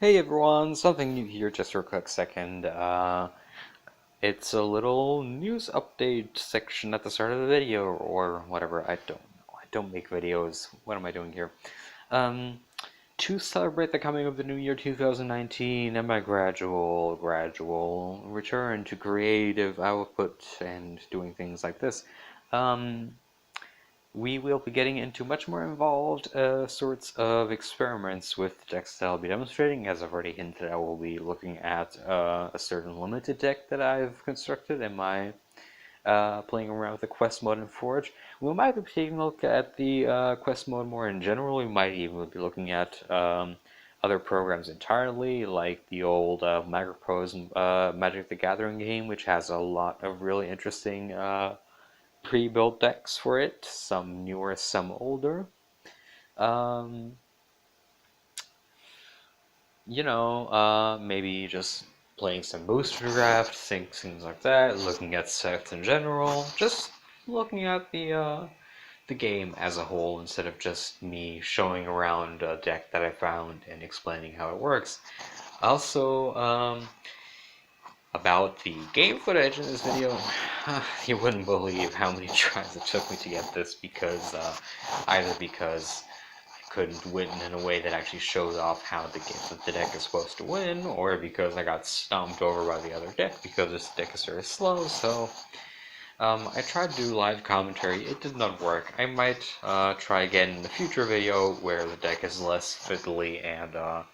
Hey everyone, something new here just for a quick second. It's a little news update section at the start of the video or whatever. I don't know. I don't make videos. What am I doing here? Um, to celebrate the coming of the new year 2019 and my gradual return to creative output and doing things like this. We will be getting into much more involved sorts of experiments with the decks that I'll be demonstrating. As I've already hinted, I will be looking at a certain limited deck that I've constructed in my playing around with the quest mode in Forge. We might be taking a look at the quest mode more in general. We might even be looking at other programs entirely, like the old Magic the Gathering game, which has a lot of really interesting pre-built decks for it, some newer, some older. Um, maybe just playing some booster draft, things like that, looking at sets in general, just looking at the game as a whole instead of just me showing around a deck that I found and explaining how it works. Also, about the game footage in this video, you wouldn't believe how many tries it took me to get this either because I couldn't win in a way that actually shows off how the deck is supposed to win, or because I got stomped over by the other deck because this deck is very slow. So I tried to do live commentary. It did not work. I might try again in the future video where the deck is less fiddly and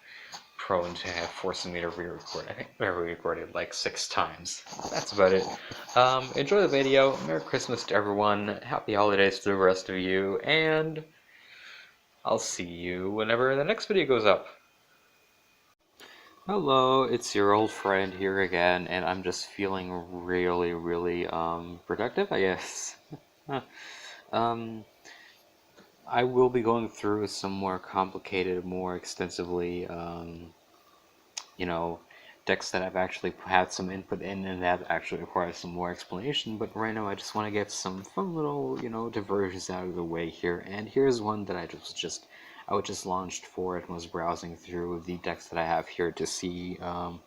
prone to forcing me to re-record. I think I re-recorded like 6 times. That's about it. Enjoy the video. Merry Christmas to everyone. Happy holidays to the rest of you. And I'll see you whenever the next video goes up. Hello, it's your old friend here again, and I'm just feeling really productive, I guess. um, I will be going through some more complicated, more extensively, you know, decks that I've actually had some input in and that actually requires some more explanation, but right now I just want to get some fun little, diversions out of the way here, and here's one that I was just launched for it and was browsing through the decks that I have here to see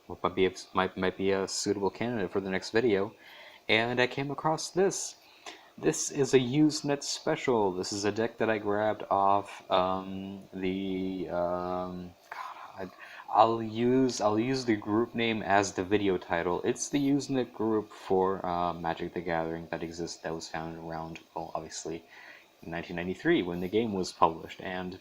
what might be a suitable candidate for the next video, and I came across this. This is a Usenet special. This is a deck that I grabbed off God, I'll use the group name as the video title. It's the Usenet group for Magic the Gathering that was founded around, well, obviously, in 1993 when the game was published. And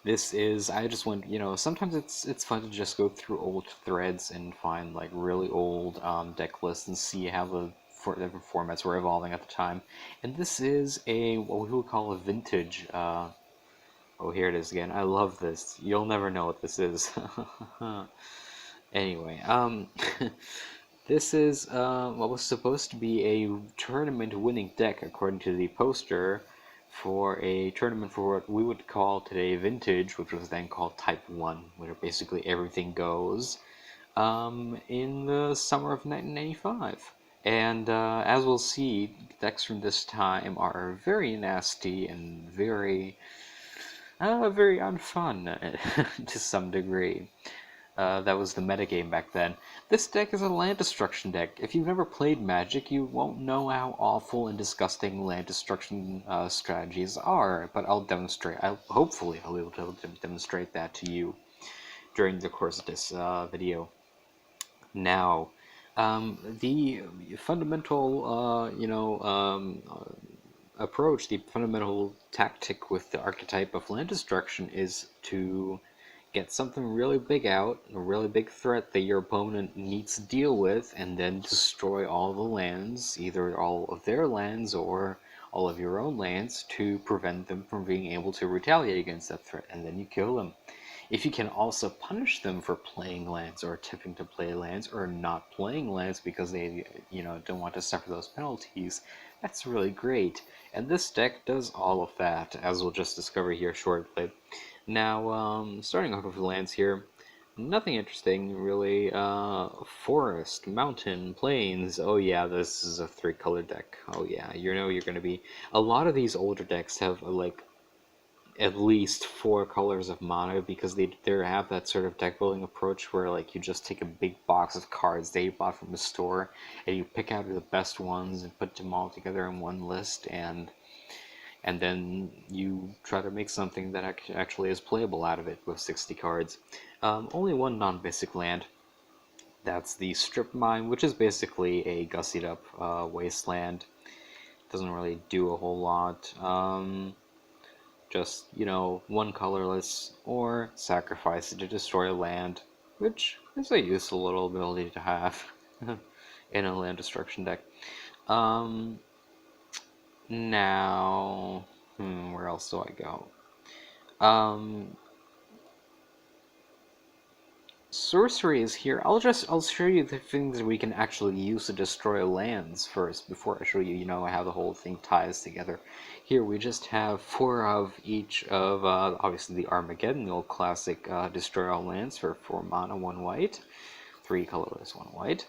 I just went, sometimes it's fun to just go through old threads and find like really old deck lists and see how the different formats were evolving at the time. And this is what we would call a vintage. Oh, here it is again. I love this. You'll never know what this is. Anyway, this is what was supposed to be a tournament-winning deck, according to the poster, for a tournament for what we would call today Vintage, which was then called Type 1, where basically everything goes, in the summer of 1995. And as we'll see, decks from this time are very nasty and very unfun to some degree. That was the metagame back then. This deck is a land destruction deck. If you've never played Magic, you won't know how awful and disgusting land destruction strategies are, but I'll demonstrate. Hopefully I'll be able to demonstrate that to you during the course of this video. Now, the fundamental, approach, the fundamental tactic with the archetype of land destruction is to get something really big out, a really big threat that your opponent needs to deal with, and then destroy all the lands, either all of their lands or all of your own lands, to prevent them from being able to retaliate against that threat, and then you kill them. If you can also punish them for playing lands or attempting to play lands or not playing lands because they, don't want to suffer those penalties, that's really great. And this deck does all of that, as we'll just discover here shortly. Now, starting off with the lands here, nothing interesting, really. Forest, mountain, plains. Oh yeah, this is a 3-color deck. Oh yeah, you're going to be... A lot of these older decks have, at least 4 colors of mana, because they have that sort of deck building approach where like you just take a big box of cards that you bought from the store and you pick out the best ones and put them all together in one list, and then you try to make something that actually is playable out of it with 60 cards. Only one non-basic land. That's the Strip Mine, which is basically a gussied up wasteland. Doesn't really do a whole lot. Just, one colorless, or sacrifice it to destroy land, which is a useful little ability to have in a land destruction deck. Now, where else do I go? Sorcery is here. I'll show you the things we can actually use to destroy lands first before I show you, how the whole thing ties together. Here we just have 4 of each of, obviously the Armageddon, the old classic destroy all lands for 4 mana, 1 white, 3 colorless, 1 white,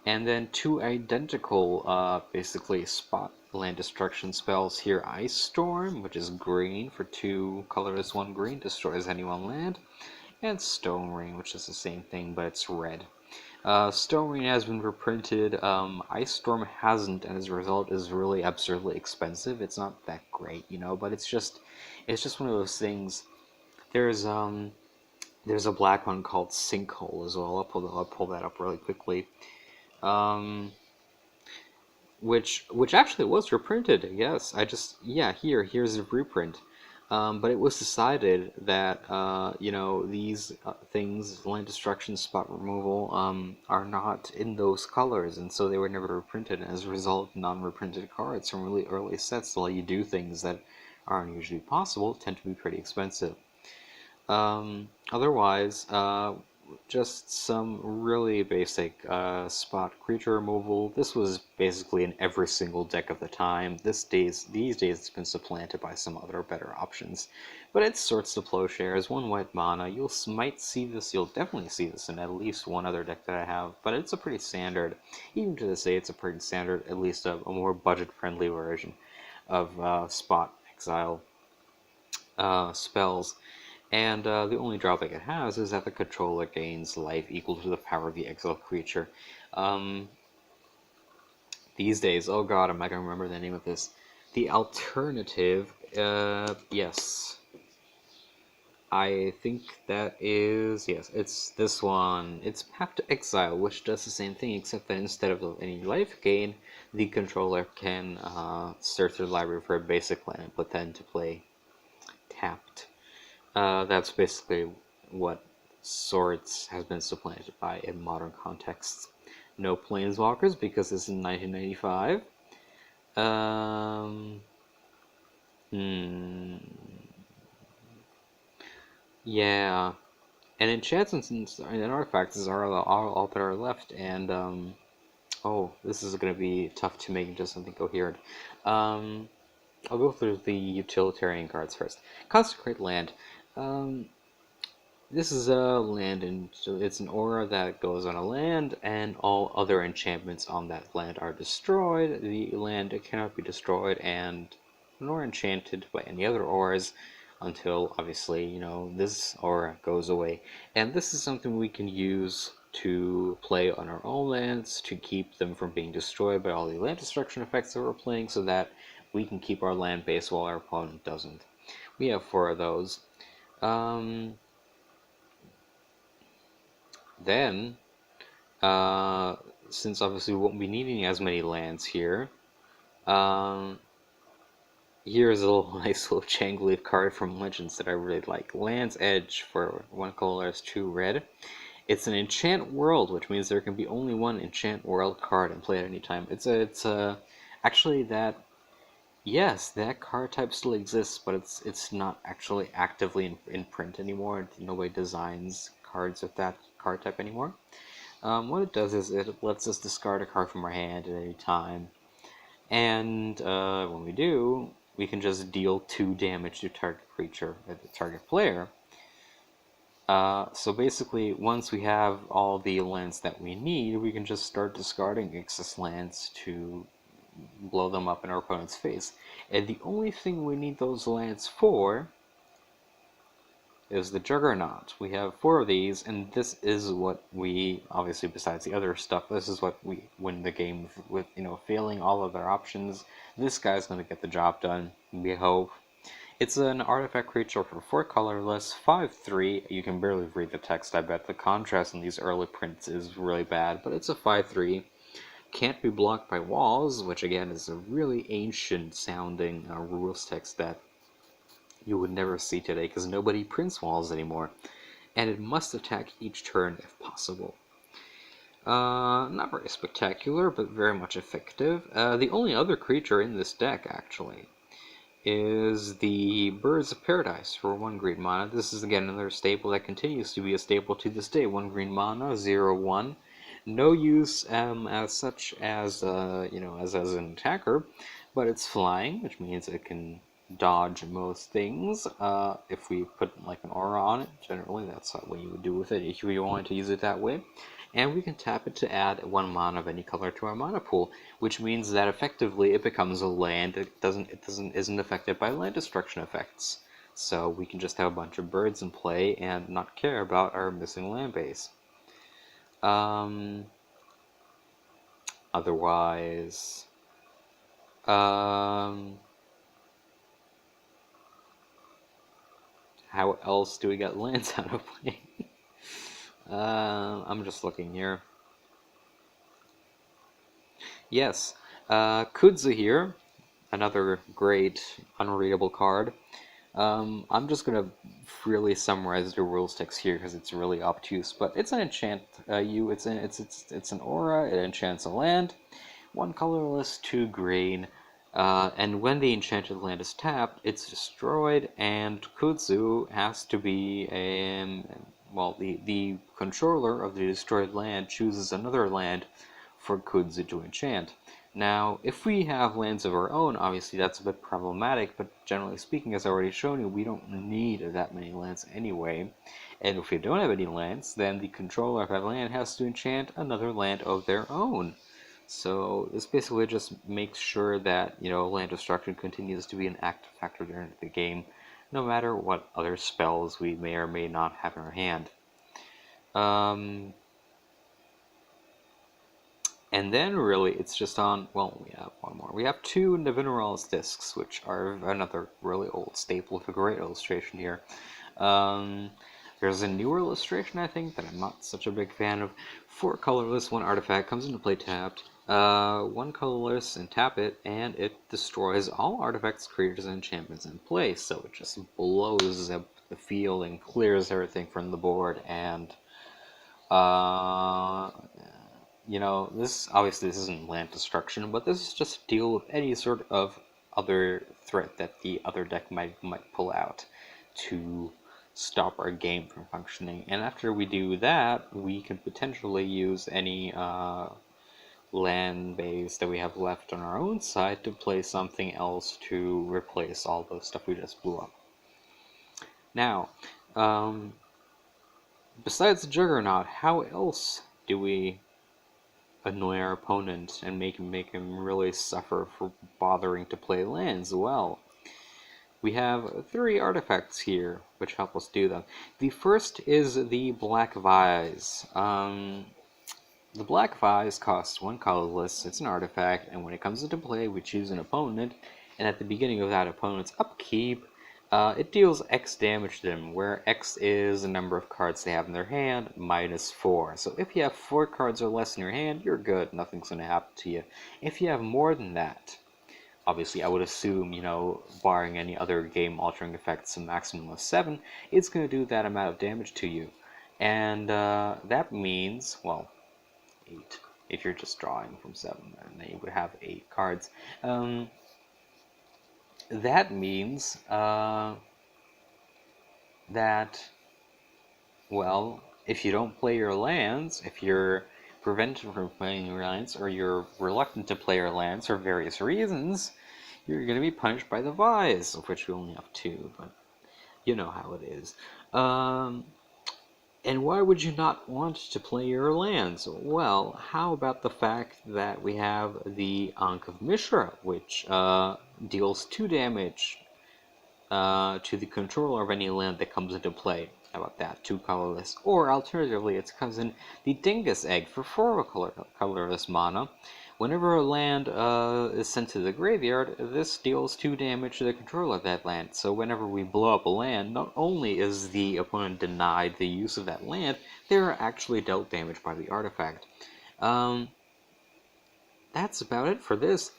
and then 2 identical, basically spot land destruction spells here. Ice Storm, which is green for 2 colorless, 1 green, destroys any one land. And Stone Ring, which is the same thing, but it's red. Stone Ring has been reprinted. Ice Storm hasn't, and as a result is really absurdly expensive. It's not that great, but it's just one of those things. There's a black one called Sinkhole as well. I'll pull that up really quickly. Which actually was reprinted. Yes, here's a reprint. But it was decided that these things, land destruction, spot removal, are not in those colors, and so they were never reprinted. And as a result, non-reprinted cards from really early sets that let you do things that aren't usually possible tend to be pretty expensive. Otherwise, just some really basic spot creature removal. This was basically in every single deck of the time. These days it's been supplanted by some other better options. But it's Swords to Plowshares, 1 white mana. You'll definitely see this in at least one other deck that I have, but it's a pretty standard, even to this day it's a pretty standard, at least a more budget-friendly version of spot exile spells. And the only drawback it has is that the controller gains life equal to the power of the exiled creature. These days, oh god, am I going to remember the name of this? The alternative, yes. I think that is, yes, it's this one. It's Path to Exile, which does the same thing, except that instead of any life gain, the controller can search through the library for a basic land and put that into play tapped. That's basically what Swords has been supplanted by in modern contexts. No Planeswalkers because this is 1995. Yeah. And enchantments and artifacts are all that are left, and oh, this is going to be tough to make into something coherent. I'll go through the utilitarian cards first. Consecrate Land. This is a land, and it's an aura that goes on a land, and all other enchantments on that land are destroyed. The land cannot be destroyed nor enchanted by any other auras until, obviously, this aura goes away. And this is something we can use to play on our own lands to keep them from being destroyed by all the land destruction effects that we're playing, so that we can keep our land base while our opponent doesn't. We have 4 of those. Then, since obviously we won't be needing as many lands here, here's a nice little jangly card from Legends that I really like. Land's Edge for 1 colorless, 2 red. It's an enchant world, which means there can be only 1 enchant world card and play at any time. Actually that. Yes, that card type still exists, but it's not actually actively in print anymore. Nobody designs cards with that card type anymore. What it does is it lets us discard a card from our hand at any time, and when we do, we can just deal 2 damage to target creature, the target player. So basically, once we have all the lands that we need, we can just start discarding excess lands to blow them up in our opponent's face. And the only thing we need those lands for is the Juggernaut. We have 4 of these, and this is what we, obviously besides the other stuff, this is what we win the game with, failing all other options. This guy's going to get the job done, we hope. It's an artifact creature for 4 colorless, 5/3. You can barely read the text, I bet. The contrast in these early prints is really bad, but it's a 5/3. Can't be blocked by walls, which again is a really ancient sounding rules text that you would never see today because nobody prints walls anymore. And it must attack each turn if possible. Not very spectacular, but very much effective. The only other creature in this deck, actually, is the Birds of Paradise for 1 green mana. This is again another staple that continues to be a staple to this day. 1 green mana, 0/1. No use as such as as an attacker, but it's flying, which means it can dodge most things. If we put like an aura on it, generally that's what you would do with it if you wanted to use it that way. And we can tap it to add 1 mana of any color to our mana pool, which means that effectively it becomes a land. It isn't affected by land destruction effects. So we can just have a bunch of birds in play and not care about our missing land base. Otherwise, how else do we get lands out of play? I'm just looking here. Yes, Kudzu here, another great unreadable card. I'm just gonna really summarize the rules text here because it's really obtuse. But it's an enchant. It's an aura. It enchants a land, 1 colorless, 2 green. And when the enchanted land is tapped, it's destroyed, and Kudzu has to be the controller of the destroyed land chooses another land for Kudzu to enchant. Now, if we have lands of our own, obviously that's a bit problematic, but generally speaking, as I already shown you, we don't need that many lands anyway. And if we don't have any lands, then the controller of that land has to enchant another land of their own. So this basically just makes sure that, land destruction continues to be an active factor during the game, no matter what other spells we may or may not have in our hand. And then really it's just on, well, we have one more. We have 2 Navinaral's discs, which are another really old staple with a great illustration here. There's a newer illustration, I think, that I'm not such a big fan of. 4 colorless, 1 artifact, comes into play tapped. 1 colorless and tap it, and it destroys all artifacts, creatures, and enchantments in play. So it just blows up the field and clears everything from the board. And this isn't land destruction, but this is just to deal with any sort of other threat that the other deck might pull out to stop our game from functioning. And after we do that, we can potentially use any land base that we have left on our own side to play something else to replace all the stuff we just blew up. Now, besides the Juggernaut, how else do we annoy our opponent and make him really suffer for bothering to play lands? Well, we have 3 artifacts here which help us do that. The first is the Black Vise. The Black Vise costs 1 colorless, it's an artifact, and when it comes into play, we choose an opponent, and at the beginning of that opponent's upkeep, it deals X damage to them, where X is the number of cards they have in their hand, minus 4. So if you have 4 cards or less in your hand, you're good, nothing's going to happen to you. If you have more than that, obviously I would assume, barring any other game-altering effects, a maximum of 7, it's going to do that amount of damage to you. And that means, well, 8. If you're just drawing from 7, then you would have 8 cards. That means that, well, if you don't play your lands, if you're prevented from playing your lands, or you're reluctant to play your lands for various reasons, you're going to be punished by the Vise, of which we only have 2, but you know how it is. And why would you not want to play your lands? Well, how about the fact that we have the Ankh of Mishra, which deals 2 damage to the controller of any land that comes into play. How about that? 2 colorless. Or alternatively, it comes in the Dingus Egg for 4 colorless mana. Whenever a land is sent to the graveyard, this deals 2 damage to the controller of that land. So whenever we blow up a land, not only is the opponent denied the use of that land, they are actually dealt damage by the artifact. That's about it for this.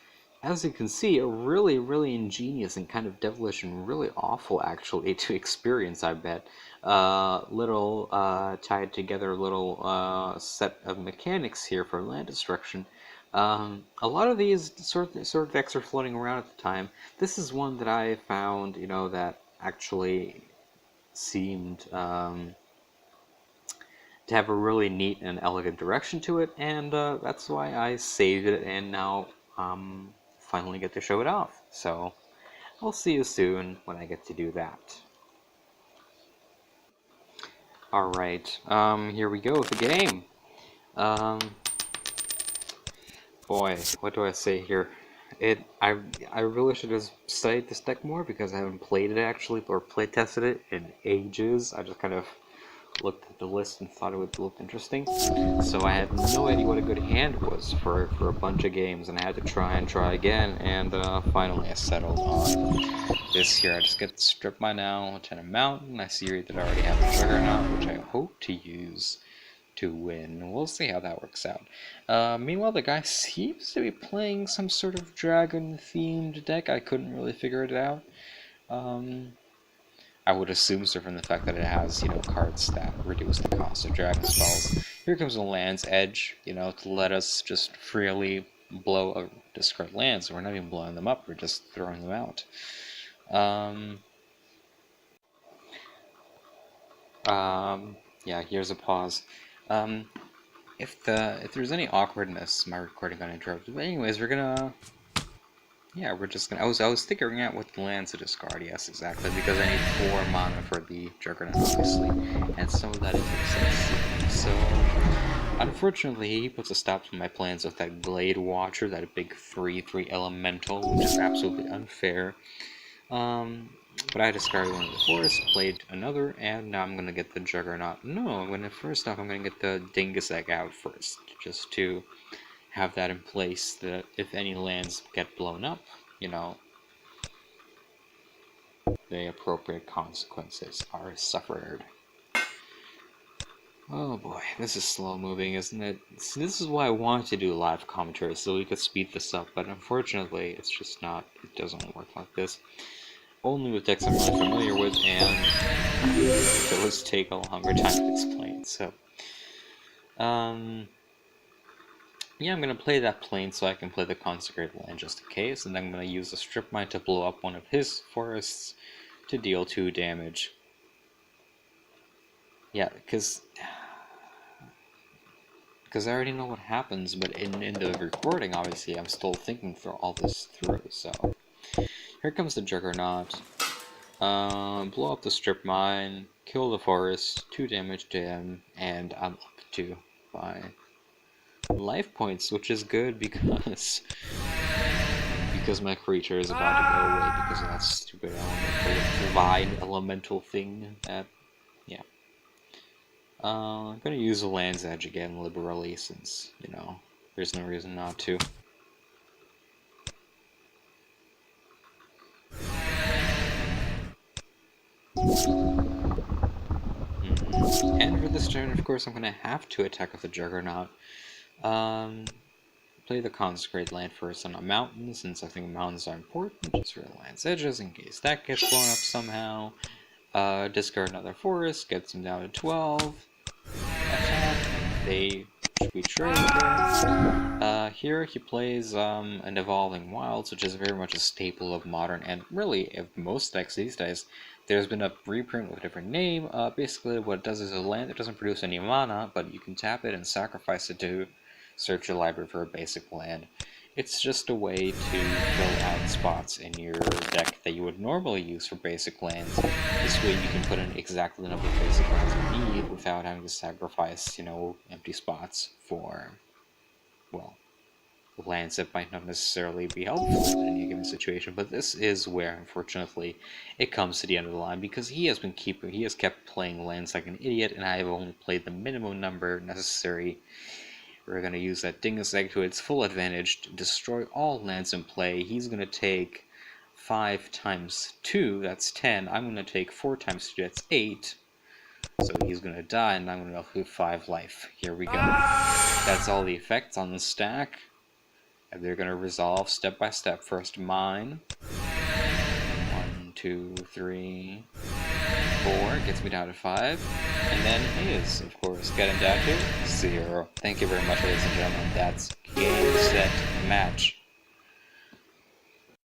As you can see, a really, really ingenious and kind of devilish and really awful, actually, to experience, I bet. Little tied together little set of mechanics here for land destruction. A lot of these sort of decks are floating around at the time. This is one that I found, that actually seemed to have a really neat and elegant direction to it, and that's why I saved it and now finally get to show it off. So I'll see you soon when I get to do that. Alright, here we go with the game. Boy, what do I say here? I really should have studied this deck more because I haven't played it actually, or play tested it in ages. I just kind of looked at the list and thought it would look interesting. So I had no idea what a good hand was for a bunch of games, and I had to try again, and finally I settled on this here. I just get to strip my now, Lieutenant Mountain. I see that I already have a Juggernaut, which I hope to use to win. We'll see how that works out. Meanwhile, the guy seems to be playing some sort of dragon-themed deck. I couldn't really figure it out. I would assume so from the fact that it has, cards that reduce the cost of dragon spells. Here comes a Land's Edge, to let us just freely blow or discard lands. We're not even blowing them up, we're just throwing them out. Yeah, here's a pause. If there's any awkwardness, my recording got interrupted. But anyways, we're just gonna. I was figuring out what the lands to discard. Yes, exactly, because I need 4 mana for the Juggernaut, obviously, and some of that is excess. So, unfortunately, he puts a stop to my plans with that Glade Watcher, that big 3/3 elemental, which is absolutely unfair. But I discarded one of the forests, played another, and now I'm gonna get the Juggernaut. No, first off, I'm gonna get the Dingus Egg out first, just to have that in place, that if any lands get blown up, the appropriate consequences are suffered. Oh boy, this is slow moving, isn't it? So this is why I wanted to do live commentary, so we could speed this up, but unfortunately, it's just not, it doesn't work like this. Only with decks I'm really familiar with, and those take a longer time to explain, so. Yeah, I'm going to play that plane so I can play the Consecrated Land just in case, and then I'm going to use the Strip Mine to blow up one of his forests to deal 2 damage. Yeah, because I already know what happens, but in the recording, obviously, I'm still thinking through all this through, so. Here comes the Juggernaut. Blow up the Strip Mine, kill the forest, 2 damage to him, and I'm up to 5 life points, which is good because my creature is about to go away because of that stupid divine elemental thing. Yeah. I'm gonna use the Land's Edge again liberally since, there's no reason not to. And for this turn, of course, I'm gonna have to attack with the Juggernaut. Play the Consecrated Land first on a mountain, since I think mountains are important, just for the Land's Edges, in case that gets blown up somehow. Discard another forest, gets them down to 12. Attack. They betray there. Here he plays an Evolving Wilds, which is very much a staple of modern, and really of most decks these days. There's been a reprint with a different name. Basically what it does is a land that doesn't produce any mana, but you can tap it and sacrifice it to search your library for a basic land. It's just a way to fill out spots in your deck that you would normally use for basic lands. This way you can put in exactly the number of basic lands you need without having to sacrifice, empty spots for, well, lands that might not necessarily be helpful in any given situation. But this is where, unfortunately, it comes to the end of the line, because he has kept playing lands like an idiot, and I have only played the minimum number necessary. We're going to use that Dingus Egg to its full advantage to destroy all lands in play. He's going to take 5 times 2, that's 10. I'm going to take 4 times 2, that's 8. So he's going to die, and I'm going to lose 5 life. Here we go. That's all the effects on the stack. And they're going to resolve step by step. First, mine. 1, 2, 3, 4. Gets me down to 5. And then his, of course, getting down to 0. Thank you very much, ladies and gentlemen. That's game, set, match.